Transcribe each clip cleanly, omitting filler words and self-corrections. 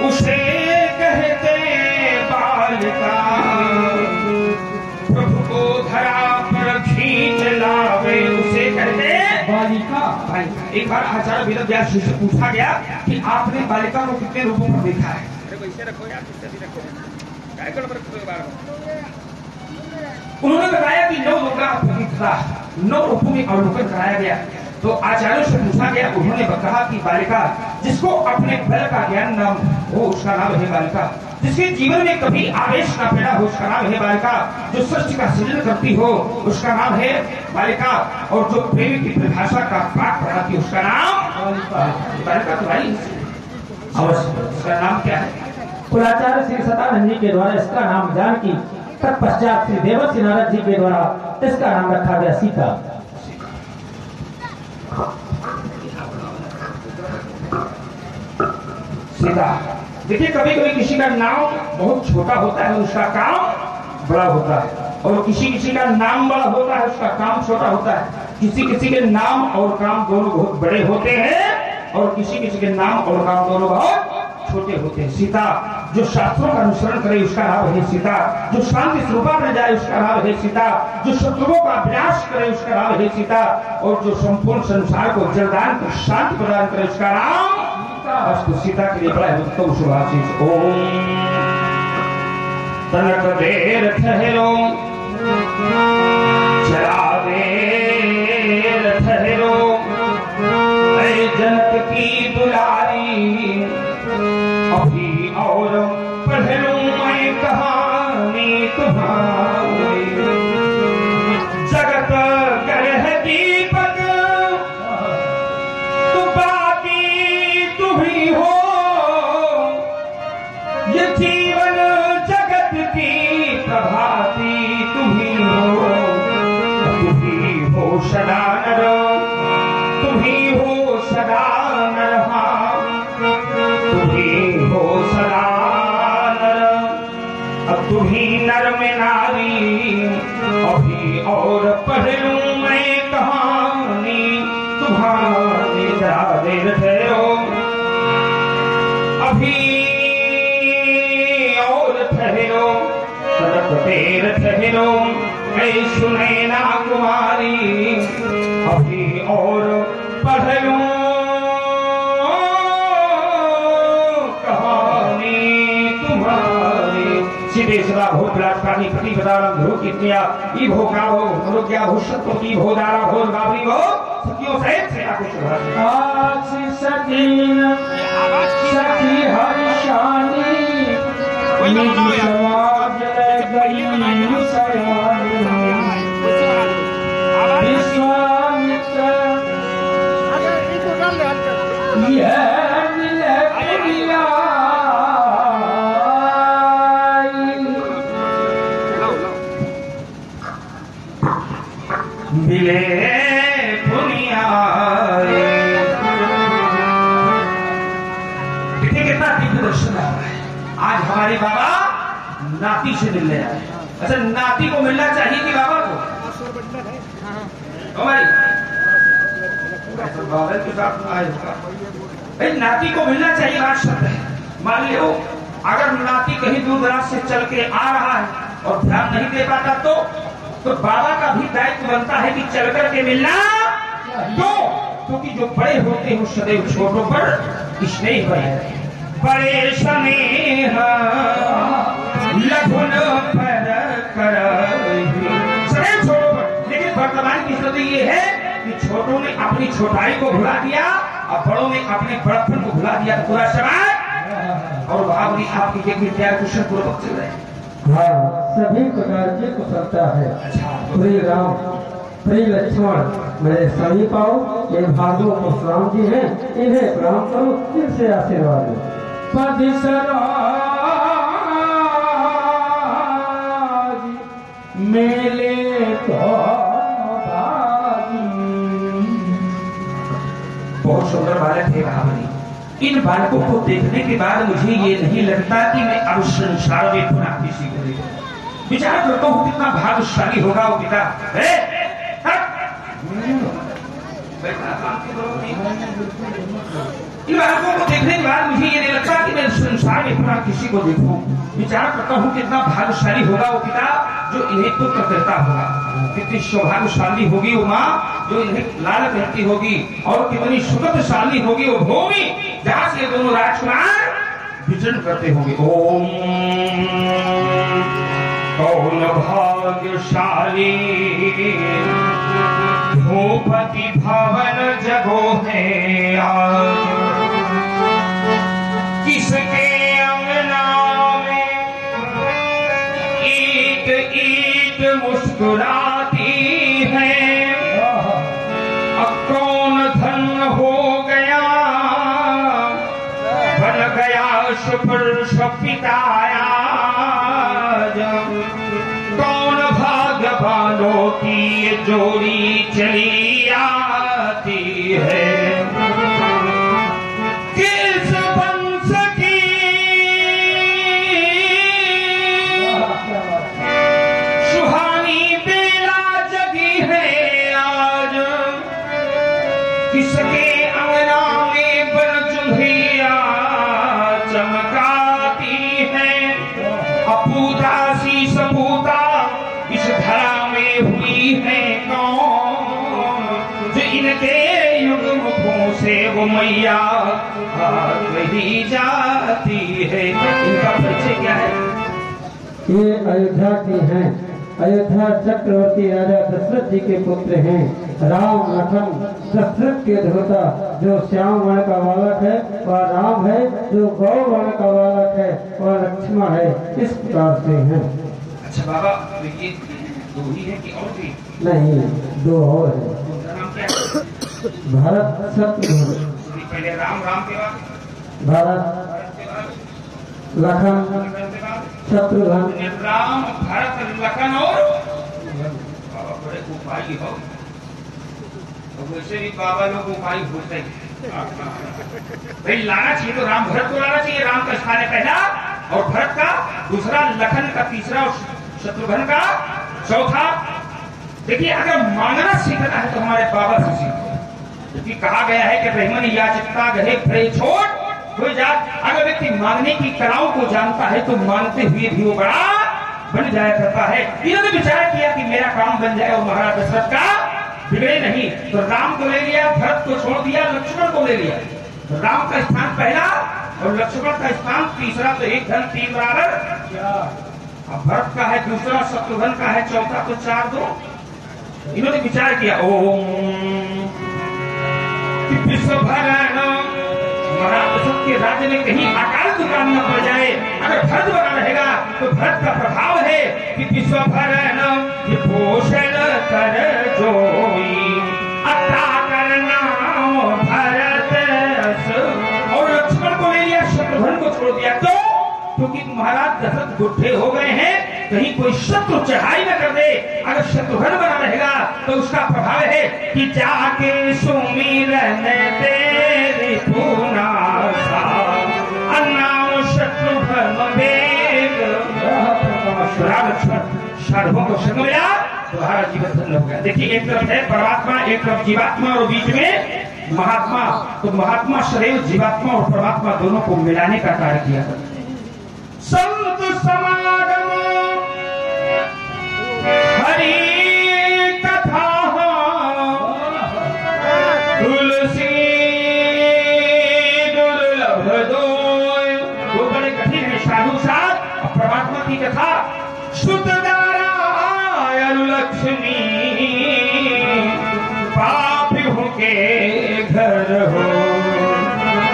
उसे कहते बालिका, प्रभु को धरा पर खींच लावे उसे कहते बालिका। एक बार आचार्य वेद व्यास जी से पूछा गया कि आपने बालिका को कितने रूपों में देखा है? उन्होंने बताया कि 9 रूपों में अवलोकन कराया गया। तो आचार्यों से पूछा गया, उन्होंने कहा कि बालिका जिसको अपने बल का ज्ञान न हो उसका नाम है बालिका, जिसके जीवन में कभी आवेश न पैदा हो उसका नाम है बालिका, जो सृष्टि का सृजन करती हो उसका नाम है बालिका, और जो प्रेम की परिभाषा का पाठ पढ़ाती है उसका नाम बालिका। तो भाई अवश्य उसका नाम क्या है? कुलाचार्य श्री सतानंद जी के द्वारा इसका नाम जानकी, तत्पश्चात श्री देवर्षि नारद जी के द्वारा इसका नाम रखा गया सीता। सीता। देखिए कभी कभी किसी का नाम बहुत छोटा होता है उसका काम बड़ा होता है, और किसी का नाम बड़ा होता है उसका काम छोटा होता है। किसी के नाम और काम दोनों बहुत बड़े होते हैं, और किसी के नाम और काम दोनों बहुत छोटे होते हैं। सीता जो शास्त्रों का अनुसरण करे उसका नाम है सीता, जो शांति स्वरूपा में जाए उसका नाम है सीता, जो शत्रुओं का विनाश करे उसका नाम है सीता, और जो संपूर्ण संसार को जलदान कर शांति प्रदान करे उसका नाम अस्तु। सीता के लिए बड़ा उत्तम शुभाशीष। ओम तनक देर ठहरो चला देर ठहरो, जनक की दुलारी अभी और पढ़ लूं मैं कहानी तुम्हारी। जगत ग्रह दीपक तो बाकी तुम ही हो, ये जीवन जगत की प्रभाती तुम ही हो सदा नर, तुम ही हो सदा नरहा, तुम ही हो सदा नर, अब तुम ही नर में नारी अभी और पढ़ लूं मैं कहानी तुम्हारी। जरा देर ठहरो अभी और ठहरो, तनक देर ठहरो ऐ सुनैना कुमारी, अभी और पढ़ लूं कहानी तुम्हारी। सीधे सदा भो विलासकानी प्रतिपदारम ध्रुव कित्या ई भो काभो मनुज्ञा भो सत्व की भो दारा भो गावरी भो सखियों सहित से आकुश आशी सतीन सखी हर्षानी निज समाज गई सयानी, विश्वामित्र यह मिले मिले पुनियाई। देखिए कितना दिव्य दर्शन आ रहा है। आज हमारे बाबा नाती से मिलने आए। अच्छा नाती को मिलना चाहिए कि बाबा को? भाई बाबा के साथ आए भाई नाती को मिलना चाहिए, बात शब्द है। मान लो अगर नाती कहीं दूर दराज से चल के आ रहा है और ध्यान नहीं दे पाता तो बाबा का भी दायित्व बनता है कि चल करके मिलना दो, क्योंकि जो बड़े होते हैं सदैव छोटों पर स्नेह बने। बड़े स्नेह लघुन पर सदैव छोटों पर। लेकिन वर्तमान की स्थिति ये है कि छोटों ने अपनी छोटाई को भुला दिया और बड़ों ने अपने बड़प्पन को भुला दिया। पूरा समाज और भावनी आपकी एक विद्यार्थी कुशल पूर्वक चल रहे हैं। हाँ, सभी प्रकार की कुशलता है। प्रिय राम प्रिय लक्ष्मण मेरे समीप आओ। ये भागवत परशुराम जी हैं, इन्हें प्रणाम करो, इनसे आशीर्वाद लो। पदिसराज मेले तो बहुत सुंदर बालक है भावनी। इन बालकों को देखने के बाद मुझे ये नहीं लगता कि मैं अब संसार में पुनः किसी को देखूं। विचार करता हूँ कितना भाग्यशाली होगा वो पिता। इन बालकों को देखने के बाद मुझे ये नहीं लगता कि मैं संसार ना किसी को देखूं, विचार करता हूँ कितना भाग्यशाली होगा वो पिता जो इन्हें पुत्र कहता होगा, कितनी सौभाग्यशाली होगी वो माँ जो इन्हें लाल कहती होगी, और कितनी सुगतशाली होगी वो भूमि जहाँ से दोनों राजकुमार विचरण करते होंगे। ओम कौन भाग्यशाली भूपति भवन जगो है आज, किसके अंगना में ईट ईट मुस्कुराती है, अब कौन धन हो गया बन गया सुपुरुष पिताया, कौन भाग्यवानों की ये जोड़ी चली आती है, किस वंश की सुहानी बेला जगी है आज, किसके अंगना में बनजुंधिया चमकाती है, अपूता सी सपूता इस धरा में हुई है कौन, जो इनके युगमुखों से वो मैया कही जाती है। इनका परिचय क्या है? ये अयोध्या की हैं, अयोध्या चक्रवर्ती राजा दशरथ जी के पुत्र हैं, राम लखन। दशरथ के धोता जो श्याम वर्ण का बालक है वह राम है, जो गौ वर्ण का बालक है वह लक्ष्मण है, इस प्रकार से हैं। अच्छा बाबा, तो ये दो ही है कि और भी? नहीं, दो और है। उनका नाम क्या है? भरत शत्रुघ्न। पहले राम, राम के बाद भरत, लखन, शत्रुघ्न। राम, भरत, लखन और बाबा बड़े उपाय हो, तो वैसे भी बाबा लोग उपाय होते हैं। भाई लाना चाहिए तो राम भरत को लाना चाहिए, राम का स्थान है पहला और भरत का दूसरा, लखन का तीसरा और शत्रुघ्न का चौथा। देखिए अगर मांगना सीखना है तो हमारे बाबा से सीखो, क्योंकि कहा गया है कि रहमन याचकता गहे भरे छोड़ कोई जात। अगर व्यक्ति मांगने की कलाओं को जानता है तो मांगते हुए भी वो बड़ा बन जाया करता है। इन्होंने विचार किया कि मेरा काम बन जाए और महाराज दशरथ का बिगड़े नहीं, तो राम को ले लिया, भरत को छोड़ दिया, लक्ष्मण को ले लिया। तो राम का स्थान पहला और लक्ष्मण का स्थान तीसरा, तो एक धन तीन बराबर। अब भरत का है दूसरा, शत्रुघ्न का है चौथा, तो चार दो। इन्होंने विचार किया ओम विश्व भरण महाराज दशरथ के राज्य में कहीं अकाल दुकान न पड़ जाए। अगर भरत बना रहेगा तो भरत का प्रभाव है कि विश्व भरण पोषण कर जोई अता करना भरत और लक्ष्मण को ले लिया, शत्रुघ्न को छोड़ दिया। तो क्योंकि महाराज दशरथ बुढ़े हो गए हैं, कहीं कोई शत्रु चढ़ाई न कर दे। अगर शत्रुघ्न बना रहेगा तो उसका प्रभाव है कि जाके सुमिरन तेरी पुनासा अन्नाम शत्रुघ्न वेग शार्दों को संग मिला, तुम्हारा जीवन धन्य हो गया। देखिए एक तरफ है परमात्मा, एक तरफ जीवात्मा और बीच में महात्मा। तो महात्मा सदैव जीवात्मा और परमात्मा दोनों को मिलाने का कार्य किया करते हैं। संत समागम हरि कथा तुलसी दुर्लभ दोय। वो बड़े कठिन है साधु साथ और परमात्मा की कथा। शुद्ध नारायण लक्ष्मी पापियों के घर हो।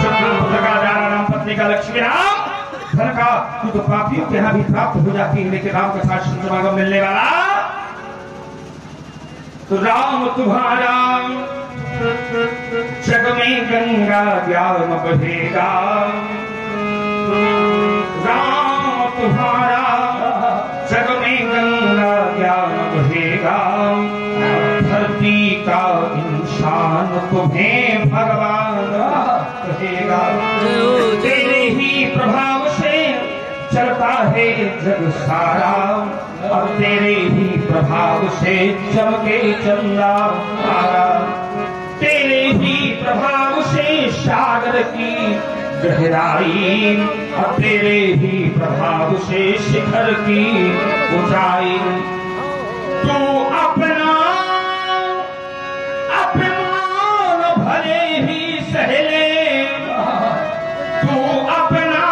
शुद्ध नारायण पत्नी का लक्ष्मी राम धन का तो पापियों के यहाँ भी प्राप्त हो जाती है, लेकिन राम के साथ समागम मिलने वाला तो राम तुम्हारा जग में गंगा ज्ञान बढ़ेगा। राम तुम्हारा जग में गंगा ज्ञान बढ़ेगा। धरती का इंसान तुम्हें भगवान कहेगा। तेरे ही प्रभाव से चलता है जग सारा और तेरे ही प्रभाव से चमके चंदा तारा। तेरे ही प्रभाव से सागर की गहराई और तेरे ही प्रभाव से शिखर की ऊंचाई। तू अपना अपमान भले ही सहले, तू अपना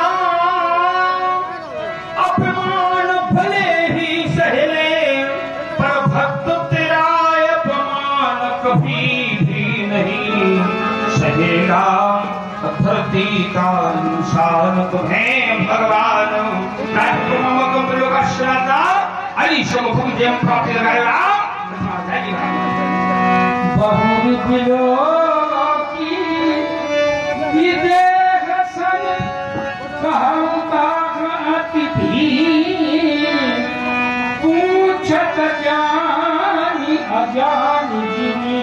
अपमान भले ही सहले, पर भक्त तेरा अपमान कभी भी नहीं सहेगा। धरती का इंसान तुम्हें भगवान अली शमुखम जयम प्राप्ति लगाएगा। बहुविधों की विदेह सन कहता अतिथि, पूछत जानी अजानी जिनी,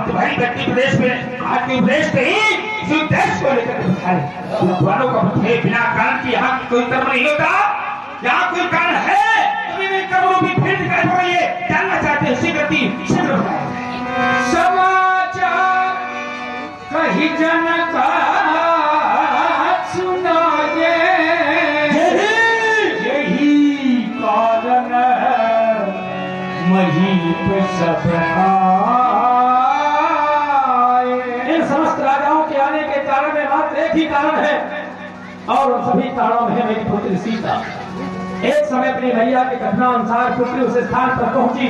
भाई व्यक्ति प्रदेश में आदमी प्रदेश नहीं देश को लेकर वालों का बिना कारण की यहाँ कोई कर्म नहीं होता। यहाँ कोई कारण है कर्मों की भीड़ दिखाई पड़ रही है, जानना चाहते हैं शीघ्र शीघ्र समाचार कही जनका सुनाए, यही कारण मही पे सब समस्त राजाओं के आने के कारण में मात्र एक ही कारण है, और सभी कारणों में है मेरी पुत्री सीता। एक समय अपनी मैया के कथना अनुसार पुत्री उस स्थान पर पहुंची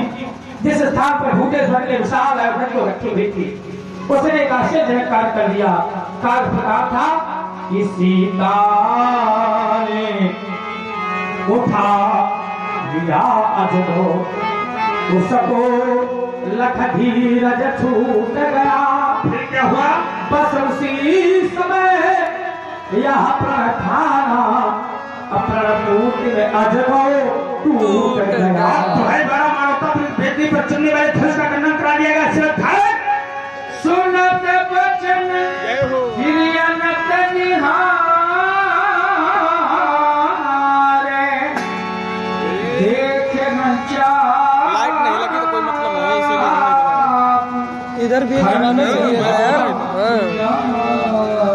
जिस स्थान पर भूतेश्वर के विशाल आयोजन को रखी हुई थी। उसने एक आश्चर्यजनक कार्य कर दिया। कार्य प्रकार था कि सीता ने उठा लिया अजनो, उसको लख धीरज छूट गया। फिर क्या हुआ? बस उसी समय यह प्रार्थना अप्रणपूर्ति में अजनो टूट गया। तुम्हारे बड़ा मानवता बेटी पर चलने वाले धनुष का खंडन करा दिया गया। सिर्फ सुनत वचन हिरियनत निहारे, देखे न लाइट नहीं लगी तो कोई मतलब नहीं, इसीलिए इधर भी बनाना चाहिए यार।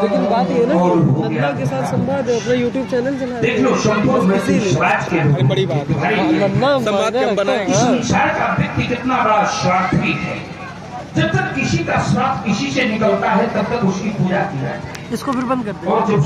लेकिन बात ये ना नंदा के साथ संवाद अपना YouTube चैनल चला देख लो स्वराज के बड़ी बात है। संवाद हम बनाएंगे। संसार का व्यक्ति कितना बड़ा स्वार्थी है। जब तक किसी का स्वार्थ किसी से निकलता है तब तक उसकी पूजा की जाती है। इसको फिर बंद कर दे। और जब